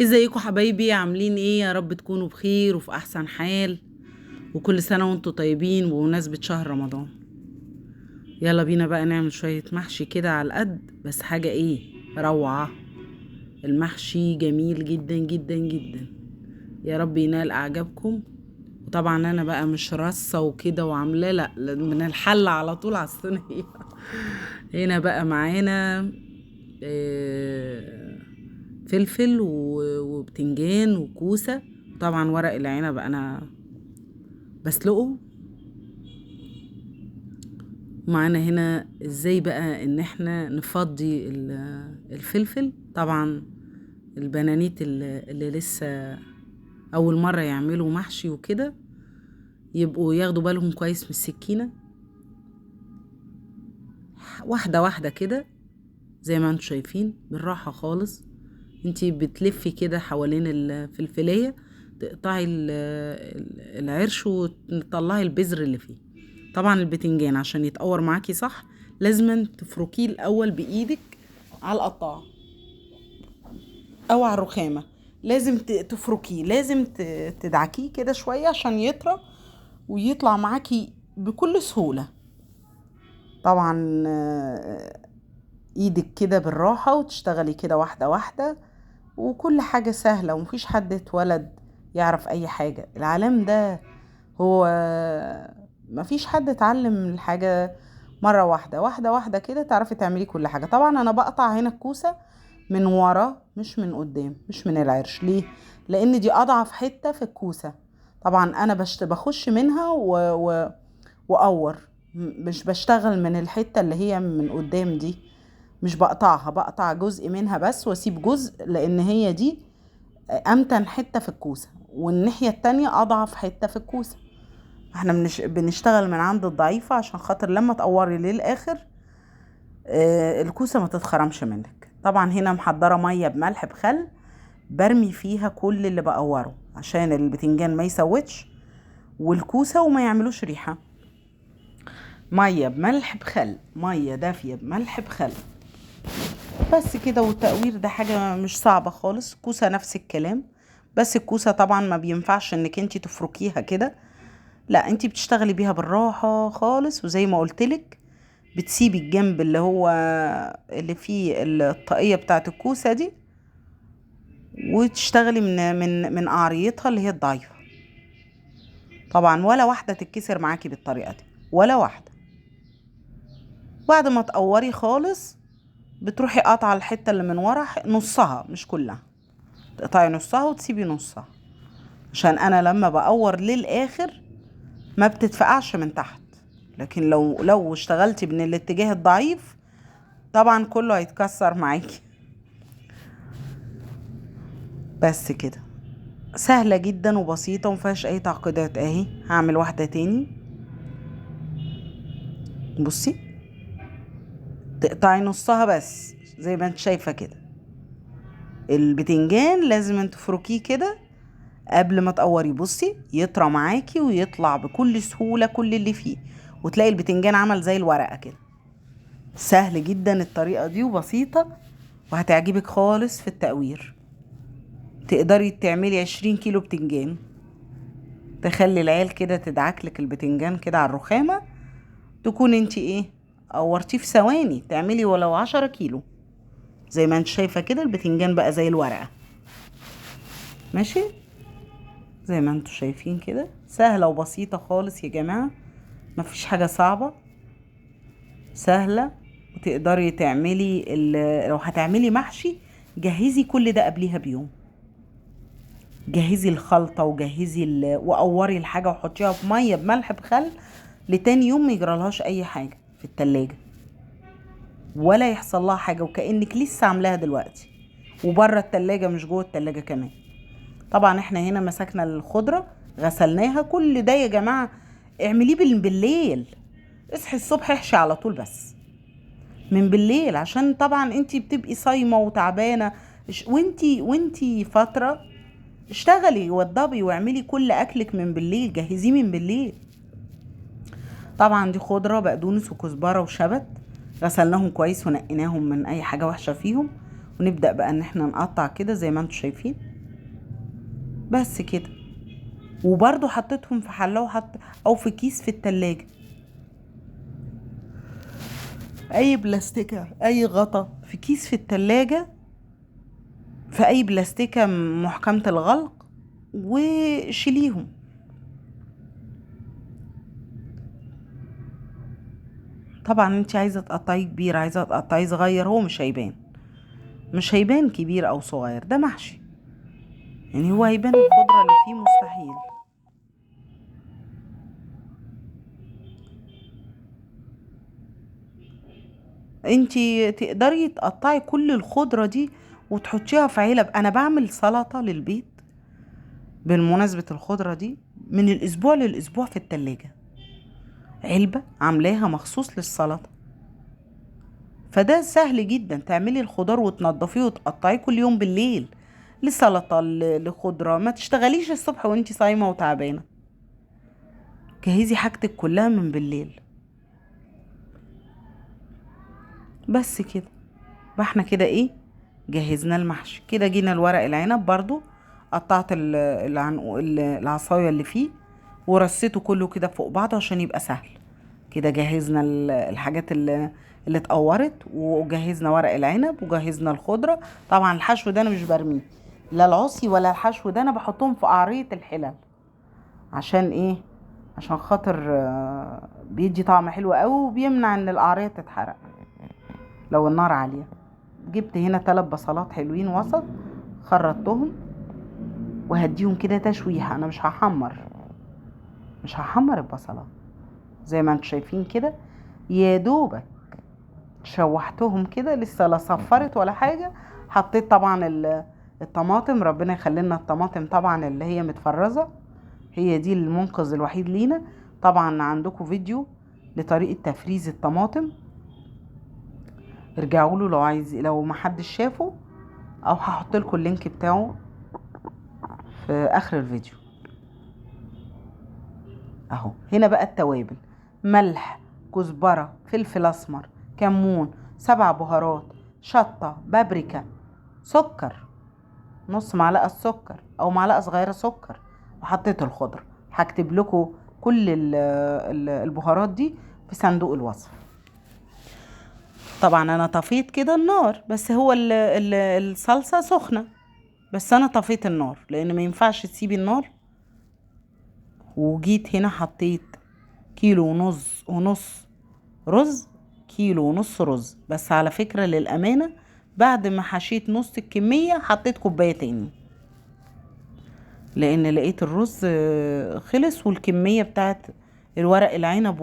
ازيكم حبايبي؟ عاملين ايه؟ يا رب تكونوا بخير وفي احسن حال، وكل سنة وانتم طيبين بمناسبة شهر رمضان. يلا بينا بقى نعمل شوية محشي كده على القد، بس حاجة ايه، روعة. المحشي جميل جدا جدا جدا. يا رب ينال اعجابكم. وطبعا انا بقى مش رصة وكده وعاملاه، لا، من الحلة على طول على الصينية. هنا بقى معانا آه، فلفل وبتنجان وكوسة. طبعا ورق العنب انا بسلقه. معانا هنا ازاي بقى ان احنا نفضي الفلفل. طبعا البنانيت اللي لسه اول مرة يعملوا محشي وكده يبقوا ياخدوا بالهم كويس من السكينة، واحدة واحدة كده، زي ما انتم شايفين بالراحة خالص. انتي بتلفي كده حوالين الفلفلية، تقطعي العرش وتطلعي البذر اللي فيه. طبعا البتنجان عشان يتقور معاكي صح لازم تفركيه الاول بايدك على القطاعة او على الرخامة. لازم تفركيه، لازم تدعكيه كده شوية عشان يطرى ويطلع معاكي بكل سهولة. طبعا ايدك كده بالراحة وتشتغلي كده واحدة واحدة، وكل حاجة سهلة ومفيش حد اتولد يعرف اي حاجة العالم ده. هو مفيش حد اتعلم الحاجة مرة واحدة، واحدة واحدة كده تعرفي تعملي كل حاجة. طبعا انا بقطع هنا الكوسة من ورا مش من قدام، مش من العرش. ليه؟ لان دي اضعف حتة في الكوسة. طبعا انا بخش منها واقور، مش بشتغل من الحتة اللي هي من قدام دي. مش بقطعها، بقطع جزء منها بس واسيب جزء، لان هي دي امتن حتة في الكوسة والناحية التانية اضعف حتة في الكوسة. احنا بنشتغل من عند الضعيفة عشان خاطر لما تقوري للاخر الكوسة ما تتخرمش منك. طبعا هنا محضرة مية بملح بخل، برمي فيها كل اللي بقوره عشان البتنجان ما يسوتش والكوسة وما يعملوش ريحة. مية بملح بخل، مية دافية بملح بخل، بس كده. والتقوير ده حاجة مش صعبة خالص. كوسة نفس الكلام، بس الكوسة طبعا ما بينفعش انك انتي تفركيها كده، لا انتي بتشتغلي بيها بالراحة خالص. وزي ما قلتلك بتسيبي الجنب اللي هو اللي فيه الطاقية بتاعت الكوسة دي، وتشتغلي من قعريتها اللي هي الضعيفة. طبعا ولا واحدة تتكسر معاكي بالطريقة دي، ولا واحدة. بعد ما تقوري خالص بتروحي قاطعة الحتة اللي من ورا، نصها مش كلها، تقطعي نصها وتسيبي نصها، عشان انا لما بقور للاخر ما بتتفقعش من تحت. لكن لو اشتغلتي من الاتجاه الضعيف طبعا كله هيتكسر معاكي. بس كده، سهلة جدا وبسيطة ومفيهاش اي تعقيدات. اهي هعمل واحدة تاني. بصي، تقطعي نصها بس زي ما انت شايفة كده. البتنجان لازم انت تفركيه كده قبل ما تقوري، بصي يطرى معاكي ويطلع بكل سهولة كل اللي فيه، وتلاقي البتنجان عمل زي الورقة كده. سهل جدا الطريقة دي وبسيطة، وهتعجبك خالص في التقوير. تقدري تعملي 20 كيلو بتنجان. تخلي العيال كده تدعكلك البتنجان كده على الرخامة، تكون انت ايه، قورتيه في ثواني. تعملي ولو 10 كيلو. زي ما انت شايفة كده البتنجان بقى زي الورقة. ماشي، زي ما انتوا شايفين كده، سهلة وبسيطة خالص يا جماعة. مفيش حاجة صعبة، سهلة. وتقدري تعملي لو هتعملي محشي جهزي كل ده قبليها بيوم. جهزي الخلطة وجهزي وقوري الحاجة وحطيها في مية بملح بخل لتاني يوم، ما يجرالهاش اي حاجة في التلاجة ولا يحصل لها حاجة، وكأنك لسه عاملاها دلوقتي وبره التلاجة مش جوه التلاجة كمان. طبعا احنا هنا مسكنا الخضرة غسلناها. كل ده يا جماعة اعمليه بالليل. اصحي الصبح احشي على طول، بس من بالليل، عشان طبعا انتي بتبقي صايمة وتعبانة. وانتي فترة اشتغلي وضبي واعملي كل اكلك من بالليل، جهزيه من بالليل. طبعا دي خضرة، بقدونس وكزبرة وشبت، غسلناهم كويس ونقيناهم من اي حاجة وحشة فيهم، ونبدأ بقى ان احنا نقطع كده زي ما انتوا شايفين بس كده. وبرضو حطيتهم في حلة او في كيس في التلاجة، اي بلاستيكة اي غطا في كيس في التلاجة، في اي بلاستيكة محكمة الغلق، وشيليهم. طبعا انت عايزة تقطعيه كبير عايزة تقطعيه صغير هو مش هيبان كبير او صغير، ده محشي يعني هو هيبان الخضرة اللي فيه مستحيل. انتي تقدري تقطعي كل الخضرة دي وتحطيها في علب. انا بعمل سلطة للبيت بالمناسبة الخضرة دي من الاسبوع للاسبوع في التلاجة، علبة عاملاها مخصوص للسلطة. فده سهل جدا، تعملي الخضار وتنضفيه وتقطعيه كل يوم بالليل لسلطة لخضرة. ما تشتغليش الصبح وانتي صايمة وتعبانة، جهزي حاجتك كلها من بالليل بس كده. احنا كده ايه، جهزنا المحشي كده. جينا الورق العنب برضو قطعت العصاية اللي فيه ورصيته كله كده فوق بعضه عشان يبقى سهل. كده جهزنا الحاجات اللي اتقورت، وجهزنا ورق العنب وجهزنا الخضرة. طبعا الحشو ده انا مش برميه، لا العصي ولا الحشو ده، انا بحطهم في قعرية الحلل. عشان ايه؟ عشان خاطر بيدي طعم حلو قوي وبيمنع ان القعرية تتحرق لو النار عالية. جبت هنا 3 بصلات حلوين وسط، خرطتهم وهديهم كده تشويحة. انا مش هحمر البصلات زي ما انتوا شايفين كده، يا دوبك شوحتهم كده، لسه لا صفرت ولا حاجة. حطيت طبعا الطماطم، ربنا يخلي لنا الطماطم طبعا اللي هي متفرزة، هي دي المنقذ الوحيد لينا. طبعا عندكم فيديو لطريقة تفريز الطماطم، ارجعوا له لو ما حدش شافه، او هحط لكم اللينك بتاعه في اخر الفيديو. اهو هنا بقى التوابل: ملح، كزبرة، فلفل اسمر، كمون، 7 بهارات، شطة، بابريكا، سكر، نص معلقة سكر او معلقة صغيرة سكر، وحطيت الخضر. هكتب لكم كل البهارات دي في صندوق الوصف. طبعا انا طفيت كده النار، بس هو الصلصة سخنة، بس انا طفيت النار لان ما ينفعش تسيبي النار. وجيت هنا حطيت كيلو ونص رز، كيلو ونص رز. بس على فكرة للأمانة بعد ما حشيت نص الكمية حطيت كوباية تاني، لأن لقيت الرز خلص، والكمية بتاعت الورق العنب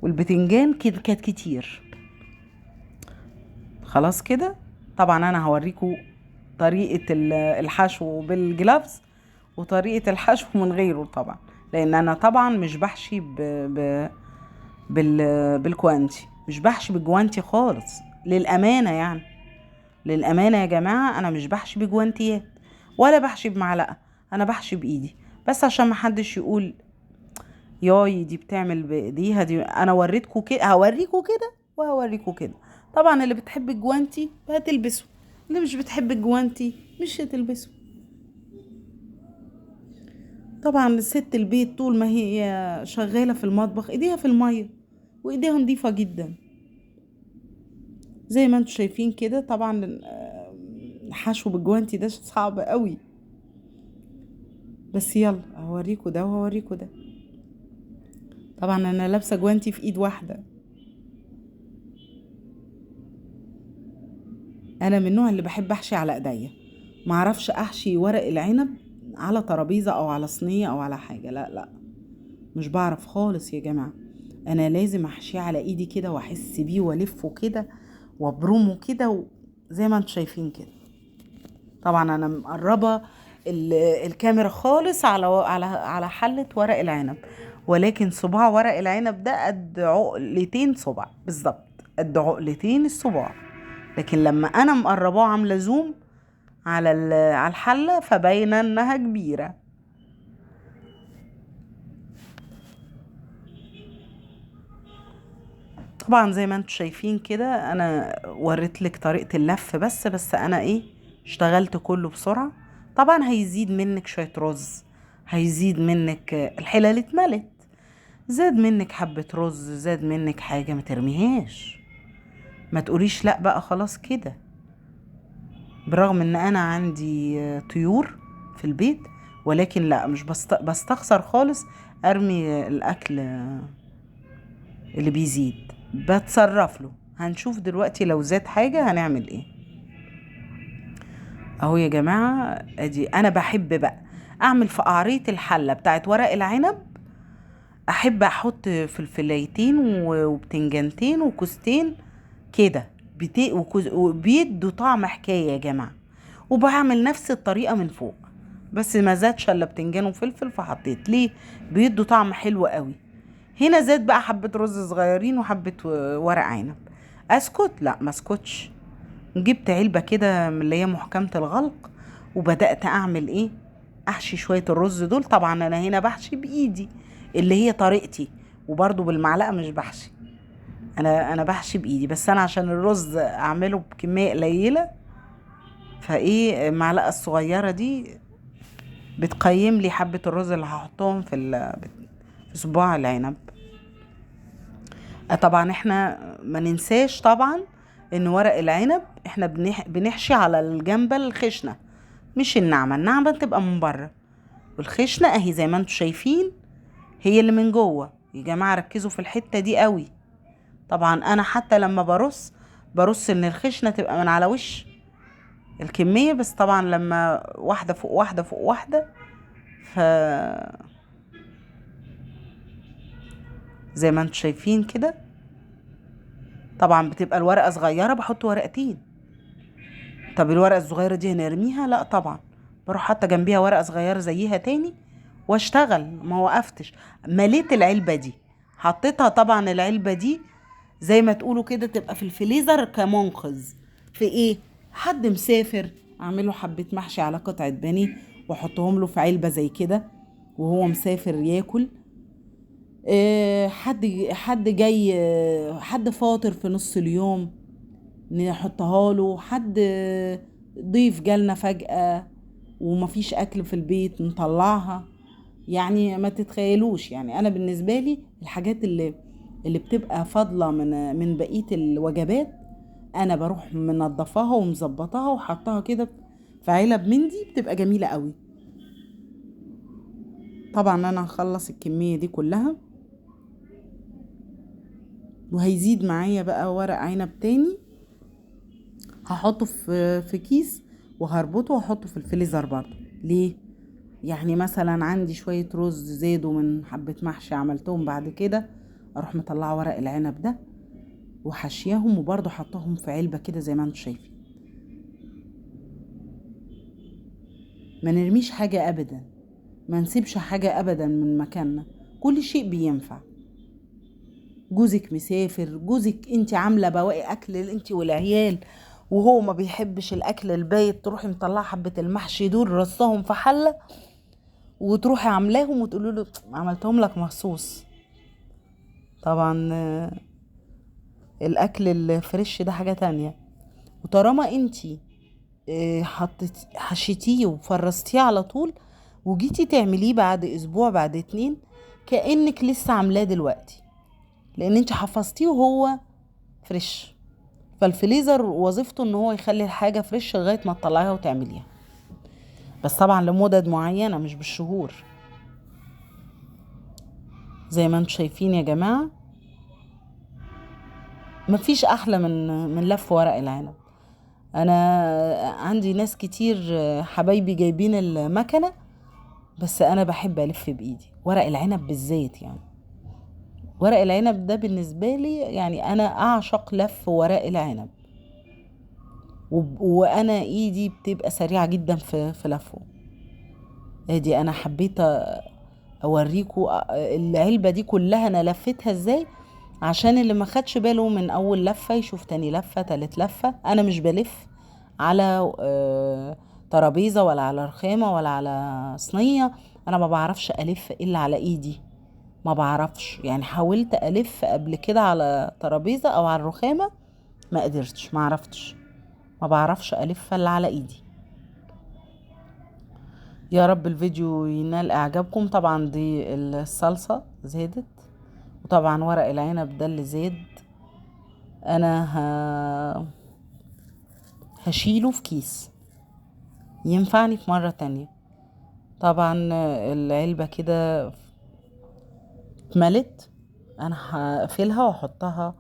والبتنجان كانت كتير. خلاص كده. طبعا أنا هوريكم طريقة الحشو بالجلافز وطريقة الحشو من غيره طبعا، لأن أنا طبعا مش بحشي بالكوانتي، مش بحشي بالجوانتي خالص للأمانة. يعني للأمانة يا جماعة أنا مش بحشي بجوانتيات ولا بحشي بمعلقة، أنا بحشي بإيدي، بس عشان محدش يقول ياي دي بتعمل بإيديها. دي أنا وريتكم كده، هوريكم كده وهوريكم كده. طبعا اللي بتحب الجوانتي هتلبسه، اللي مش بتحب الجوانتي مش هتلبسه. طبعا ست البيت طول ما هي شغالة في المطبخ ايديها في المية وايديها نظيفة جدا زي ما انتوا شايفين كده. طبعا الحشو بالجوانتي ده صعب قوي، بس يلا هوريكوا ده وهوريكوا ده. طبعا انا لابسه جوانتي في ايد واحده. انا من النوع اللي بحب احشي على ايديا، ما اعرفش احشي ورق العنب على ترابيزه او على صينيه او على حاجه، لا لا، مش بعرف خالص يا جماعه. انا لازم احشيه على ايدي كده واحس بيه والفه كده وابرمه كده زي ما انتوا شايفين كده. طبعا انا مقربه الكاميرا خالص على حله ورق العنب، ولكن صباع ورق العنب ده قد عقلتين صباع بالظبط، قد عقلتين الصباع. لكن لما انا مقرباه عامله زوم على الحله فباينه انها كبيره. طبعا زي ما انتوا شايفين كده انا وريت لك طريقة اللف، بس انا اشتغلت كله بسرعة. طبعا هيزيد منك شوية رز، هيزيد منك الحلال اتملت، زاد منك حبة رز، زاد منك حاجة، ما ترميهاش، ما تقوليش لا بقى خلاص كده. برغم ان انا عندي طيور في البيت، ولكن لا، مش بستخسر خالص ارمي الاكل اللي بيزيد، بتصرف له. هنشوف دلوقتي لو زاد حاجة هنعمل ايه. اهو يا جماعة ادي انا بحب بقى اعمل في قعرية الحلة بتاعت ورق العنب، احب احط فلفلايتين وبتنجانتين وكوستين كده، وبيدوا طعم حكاية يا جماعة. وبعمل نفس الطريقة من فوق، بس ما زادش الا بتنجان وفلفل فحطيت ليه، بيدوا طعم حلو قوي. هنا زاد بقى حبة رز صغيرين وحبة ورق عنب. اسكت؟ لا ما اسكتش. جبت علبة كده من اللي هي محكمة الغلق، وبدأت اعمل ايه، احشي شوية الرز دول. طبعا انا هنا بحشي بايدي اللي هي طريقتي، وبرضو بالمعلقة مش بحشي، انا بحشي بايدي. بس انا عشان الرز اعمله بكمية قليلة، فايه المعلقة الصغيرة دي بتقيم لي حبة الرز اللي هحطهم في صباع العنب. طبعا احنا ما ننساش طبعا ان ورق العنب احنا بنحشي على الجنبة الخشنة، مش الناعمة. الناعمة تبقى من بره، والخشنة اهي زي ما انتوا شايفين هي اللي من جوه. يا جماعة ركزوا في الحتة دي قوي. طبعا انا حتى لما برص ان الخشنة تبقى من على وش الكمية، بس طبعا لما واحدة فوق واحدة فوق واحدة، ف زي ما انتوا شايفين كده. طبعا بتبقى الورقة صغيرة بحط ورقتين. طب الورقة الصغيرة دي هنرميها؟ لا طبعا، بروح حتى جنبيها ورقة صغيرة زيها تاني واشتغل. ما وقفتش، مليت العلبة دي، حطيتها. طبعا العلبة دي زي ما تقولوا كده تبقى في الفريزر كمنقذ في ايه، حد مسافر اعمله حبة محشي على قطعة بانيه واحطهم له في علبة زي كده وهو مسافر ياكل. حد جاي، حد فاطر في نص اليوم نحطها له. حد ضيف جالنا فجأة ومفيش اكل في البيت نطلعها. يعني ما تتخيلوش، يعني انا بالنسبة لي الحاجات اللي بتبقى فاضلة من بقية الوجبات انا بروح منضفاها ومظبطاها وحطها كده في علب من دي، بتبقى جميلة قوي. طبعا انا هخلص الكمية دي كلها، وهيزيد معايا بقى ورق عنب تاني هحطه في كيس وهربطه واحطه في الفريزر برضه. ليه؟ يعني مثلا عندي شوية رز زادوا من حبة محشي عملتهم، بعد كده اروح مطلعه ورق العنب ده وحشيهم وبرضه حطهم في علبة كده زي ما انتم شايفين. ما نرميش حاجة ابدا، ما نسيبش حاجة ابدا من مكاننا، كل شيء بينفع. جوزك مسافر، جوزك انت عاملة بواقي اكل انت والعيال وهو ما بيحبش الاكل البايت، تروحي مطلعه حبة المحشي دول رصهم في حلة وتروحي عاملاهم وتقولوا له عملتهم لك مخصوص. طبعا الاكل الفريش ده حاجة تانية. وطالما انتي حشيتيه وفرستيه على طول وجيتي تعمليه بعد اسبوع بعد 2، كأنك لسه عاملاه دلوقتي، لان انتي حفظتيه وهو فريش. فالفريزر وظيفته ان هو يخلي الحاجة فريش لغاية ما تطلعيها وتعمليها، بس طبعا لمدد معينة مش بالشهور. زي ما انتم شايفين يا جماعة مفيش احلى من لف ورق العنب. انا عندي ناس كتير حبايبي جايبين المكنة، بس انا بحب الف بايدي ورق العنب بالذات. يعني ورق العنب ده بالنسبة لي يعني انا اعشق لف ورق العنب، وانا ايدي بتبقى سريعة جدا في لفه. ادي انا حبيت اوريكم العلبة دي كلها انا لفتها ازاي، عشان اللي ما خدش باله من اول لفة يشوف تاني لفة تالت لفة. انا مش بلف على ترابيزة ولا على رخامة ولا على صينية، انا ما بعرفش الف الا على ايدي، ما بعرفش يعني. حاولت الف قبل كده على ترابيزة او على الرخامة، ما قدرتش، ما عرفتش، ما بعرفش الف الا على ايدي. يا رب الفيديو ينال اعجابكم. طبعا دي الصلصة زادت، وطبعا ورق العنب ده اللي زاد. انا هشيله في كيس ينفعني في مرة تانية. طبعا العلبة كده اتملت، انا هقفلها واحطها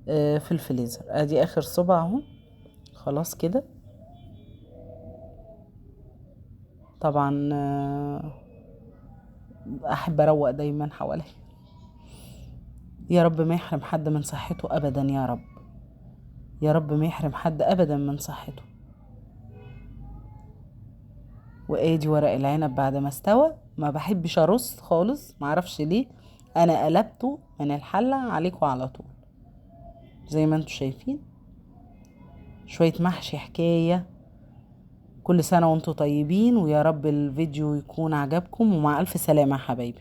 في الفريزر. ادي اخر صبع اهو، خلاص كده. طبعا احب اروق دايما حواليا. يا رب ما يحرم حد من صحته ابدا، يا رب، يا رب ما يحرم حد ابدا من صحته. وادي ورق العنب بعد ما استوى. ما بحبش ارص خالص، معرفش ليه. انا قلبته من الحلة عليكم على طول زي ما انتوا شايفين. شوية محشي حكاية. كل سنة وانتوا طيبين، ويا رب الفيديو يكون عجبكم، ومع ألف سلامة يا حبايبي.